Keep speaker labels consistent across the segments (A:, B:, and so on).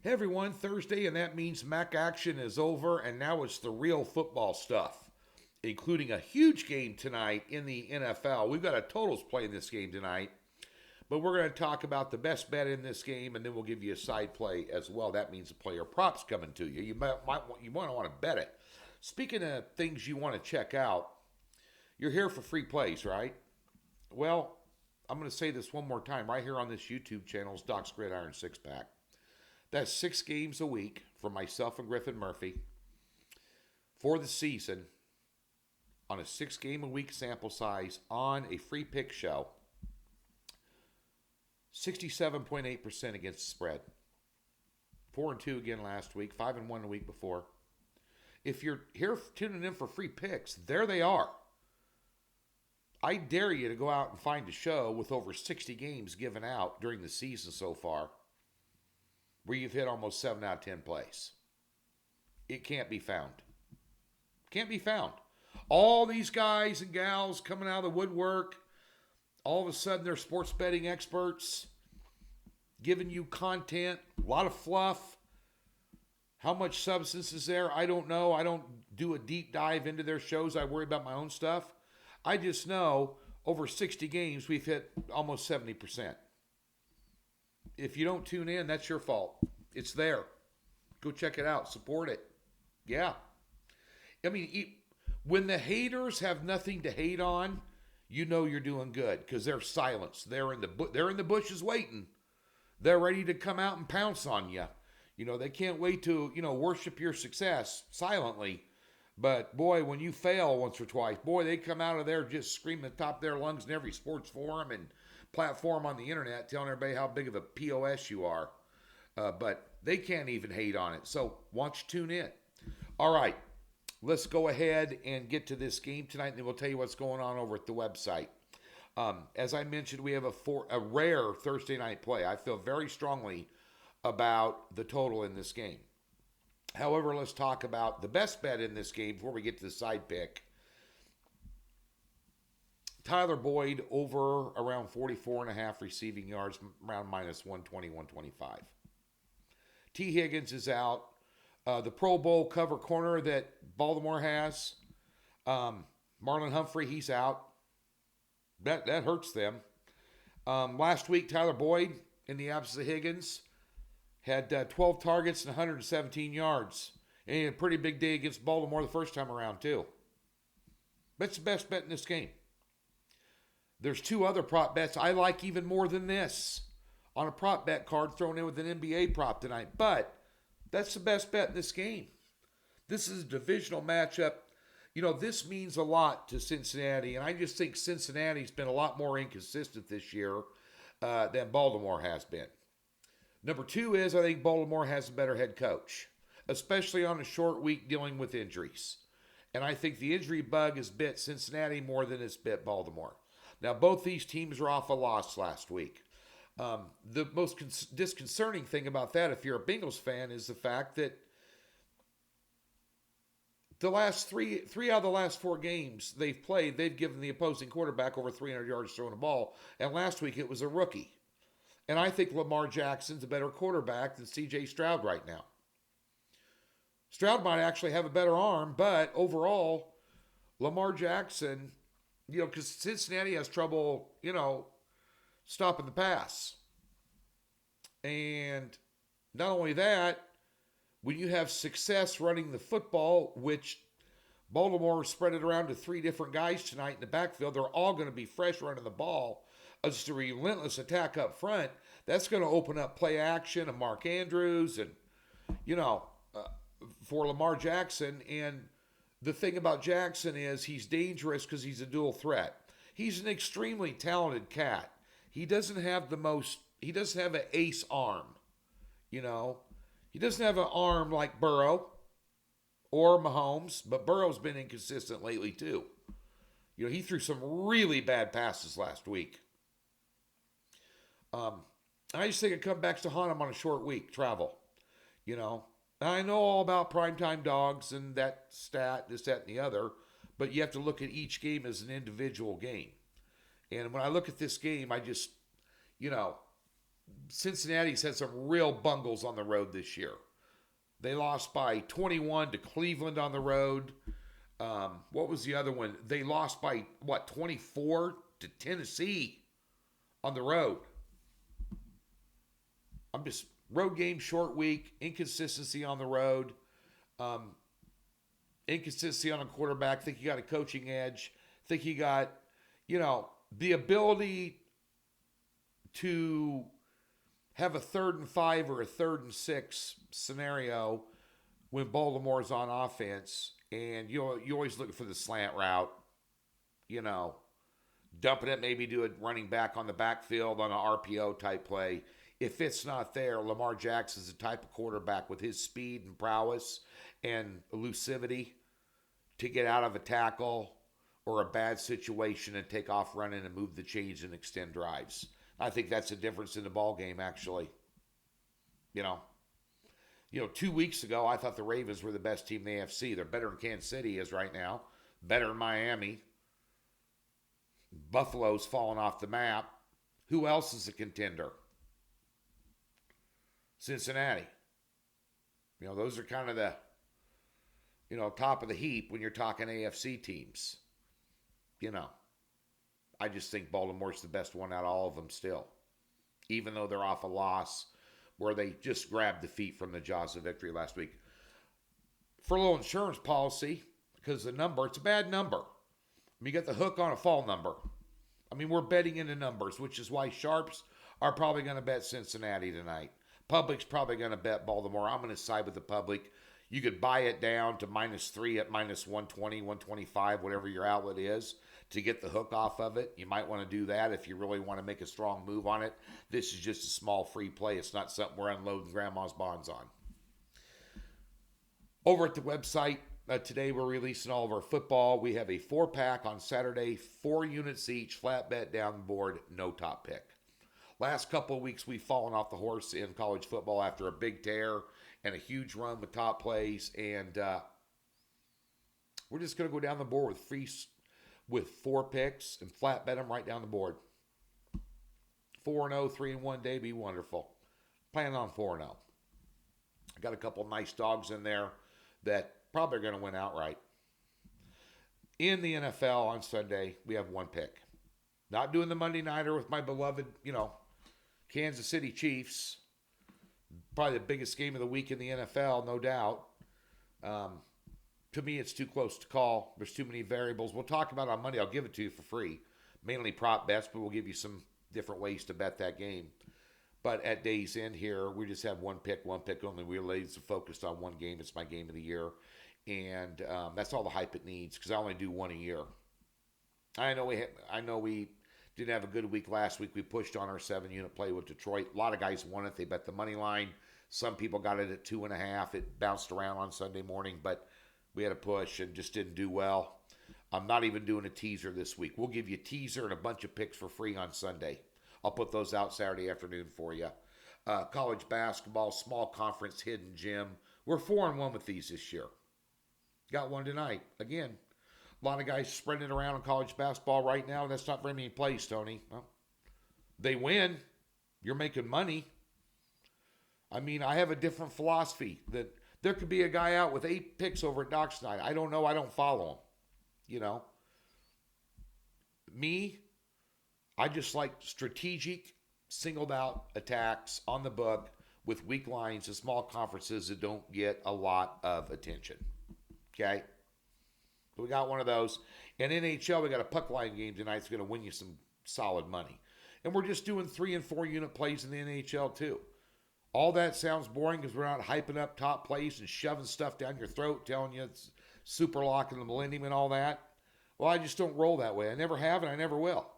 A: Hey everyone, Thursday, and that means MAC action is over, and now it's the real football stuff, including a huge game tonight in the NFL. We've got a totals play in this game tonight, but we're going to talk about the best bet in this game, and then we'll give you a side play as well. That means the player props coming to you. You want to bet it. Speaking of things you want to check out, you're here for free plays, right? Well, I'm going to say this one more time right here on this YouTube channel, Doc's Gridiron Six Pack. That's 6 games a week for myself and Griffin Murphy for the season on a 6-game-a-week sample size on a free pick show. 67.8% against the spread. 4-2 again last week, 5-1 the week before. If you're here tuning in for free picks, there they are. I dare you to go out and find a show with over 60 games given out during the season so far, where you've hit almost 7 out of 10 plays. It can't be found. Can't be found. All these guys and gals coming out of the woodwork, all of a sudden they're sports betting experts, giving you content, a lot of fluff. How much substance is there? I don't know. I don't do a deep dive into their shows. I worry about my own stuff. I just know over 60 games, we've hit almost 70%. If you don't tune in, that's your fault. It's there. Go check it out. Support it. Yeah. I mean, when the haters have nothing to hate on, you know you're doing good because they're silenced. They're in the bushes waiting. They're ready to come out and pounce on you. You know, they can't wait to, worship your success silently. But boy, when you fail once or twice, boy, they come out of there just screaming at the top of their lungs in every sports forum and platform on the internet telling everybody how big of a POS you are. But they can't even hate on it. So why don't you tune in? All right, let's go ahead and get to this game tonight, and then we'll tell you what's going on over at the website. As I mentioned, we have a rare Thursday night play. I feel very strongly about the total in this game. However, let's talk about the best bet in this game before we get to the side pick. Tyler Boyd over around 44.5 receiving yards, around minus 120, 125. T. Higgins is out. The Pro Bowl cover corner that Baltimore has, Marlon Humphrey, he's out. That hurts them. Last week, Tyler Boyd, in the absence of Higgins, had 12 targets and 117 yards. And he had a pretty big day against Baltimore the first time around, too. That's the best bet in this game. There's 2 other prop bets I like even more than this on a prop bet card thrown in with an NBA prop tonight. But that's the best bet in this game. This is a divisional matchup. This means a lot to Cincinnati, and I just think Cincinnati's been a lot more inconsistent this year than Baltimore has been. Number 2 is I think Baltimore has a better head coach, especially on a short week dealing with injuries. And I think the injury bug has bit Cincinnati more than it's bit Baltimore. Now, both these teams are off a loss last week. The most disconcerting thing about that, if you're a Bengals fan, is the fact that the last three out of the last 4 games they've played, they've given the opposing quarterback over 300 yards throwing the ball. And last week it was a rookie. And I think Lamar Jackson's a better quarterback than C.J. Stroud right now. Stroud might actually have a better arm, but overall, Lamar Jackson, because Cincinnati has trouble, stopping the pass. And not only that, when you have success running the football, which Baltimore spread it around to 3 different guys tonight in the backfield, they're all going to be fresh running the ball. Just a relentless attack up front. That's going to open up play action and Mark Andrews and, for Lamar Jackson. And the thing about Jackson is he's dangerous because he's a dual threat. He's an extremely talented cat. He doesn't have an ace arm, He doesn't have an arm like Burrow or Mahomes, but Burrow's been inconsistent lately too. He threw some really bad passes last week. I just think it comes back to haunt him on a short week travel. I know all about primetime dogs and that stat, this, that, and the other, but you have to look at each game as an individual game. And when I look at this game, I just, Cincinnati's had some real bungles on the road this year. They lost by 21 to Cleveland on the road. What was the other one? They lost by, 24 to Tennessee on the road. Road game, short week, inconsistency on the road, inconsistency on a quarterback. Think you got a coaching edge. Think you got, the ability to have a 3rd and 5 or a 3rd and 6 scenario when Baltimore's on offense, and you're always looking for the slant route, dumping it, maybe do a running back on the backfield on an RPO type play. If it's not there, Lamar Jackson's the type of quarterback with his speed and prowess and elusivity to get out of a tackle or a bad situation and take off running and move the chains and extend drives. I think that's the difference in the ball game, actually. 2 weeks ago, I thought the Ravens were the best team in the AFC. They're better than Kansas City is right now. Better than Miami. Buffalo's fallen off the map. Who else is a contender? Cincinnati. Those are kind of the, top of the heap when you're talking AFC teams. I just think Baltimore's the best one out of all of them still. Even though they're off a loss where they just grabbed defeat from the jaws of victory last week. For a little insurance policy, because the number, it's a bad number. You get the hook on a fall number. We're betting into numbers, which is why sharps are probably going to bet Cincinnati tonight. Public's probably going to bet Baltimore. I'm going to side with the public. You could buy it down to -3 at -120, 125, whatever your outlet is, to get the hook off of it. You might want to do that if you really want to make a strong move on it. This is just a small free play. It's not something we're unloading grandma's bonds on. Over at the website, today we're releasing all of our football. We have a 4-pack on Saturday, 4 units each, flat bet down the board, no top pick. Last couple of weeks, we've fallen off the horse in college football after a big tear and a huge run with top plays. And we're just going to go down the board with 4 picks and flat bet them right down the board. 4-0, 3-1 day, be wonderful. Plan on 4-0. I got a couple of nice dogs in there that probably are going to win outright. In the NFL on Sunday, we have 1 pick. Not doing the Monday Nighter with my beloved, Kansas City Chiefs. Probably the biggest game of the week in the NFL, no doubt. To me, it's too close to call. There's too many variables. We'll talk about it on Monday. I'll give it to you for free. Mainly prop bets, but we'll give you some different ways to bet that game. But at day's end here, we just have 1 pick only. We're laser focused on 1 game. It's my game of the year. And that's all the hype it needs because I only do 1 a year. I know we didn't have a good week last week. We pushed on our 7-unit play with Detroit. A lot of guys won it. They bet the money line. Some people got it at 2.5. It bounced around on Sunday morning, but we had a push and just didn't do well. I'm not even doing a teaser this week. We'll give you a teaser and a bunch of picks for free on Sunday. I'll put those out Saturday afternoon for you. College basketball, small conference, hidden gem. We're 4-1 with these this year. Got one tonight. Again, a lot of guys spreading it around in college basketball right now. That's not very many plays, Tony. Well, they win. You're making money. I have a different philosophy that there could be a guy out with 8 picks over at Doc's tonight. I don't know. I don't follow him. Me, I just like strategic, singled out attacks on the book with weak lines in small conferences that don't get a lot of attention. Okay? We got one of those. And NHL, we got a puck line game tonight that's going to win you some solid money. And we're just doing 3 and 4 unit plays in the NHL too. All that sounds boring because we're not hyping up top plays and shoving stuff down your throat, telling you it's super lock in the millennium and all that. Well, I just don't roll that way. I never have and I never will.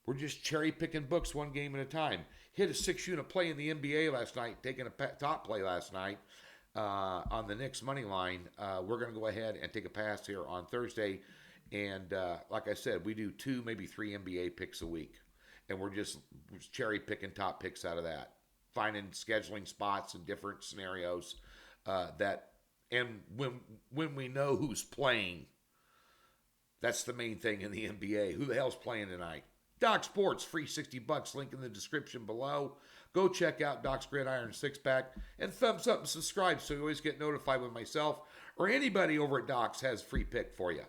A: We're just cherry picking books 1 game at a time. Hit a 6-unit play in the NBA last night, taking a top play last night on the Knicks money line. We're going to go ahead and take a pass here on Thursday. And like I said, we do 2, maybe 3 NBA picks a week. And we're just cherry picking top picks out of that. Finding scheduling spots in different scenarios and when we know who's playing, that's the main thing in the NBA. Who the hell's playing tonight? Doc Sports, free $60, link in the description below. go check out Doc's Gridiron Six Pack and thumbs up and subscribe so you always get notified when myself or anybody over at Doc's has free pick for you.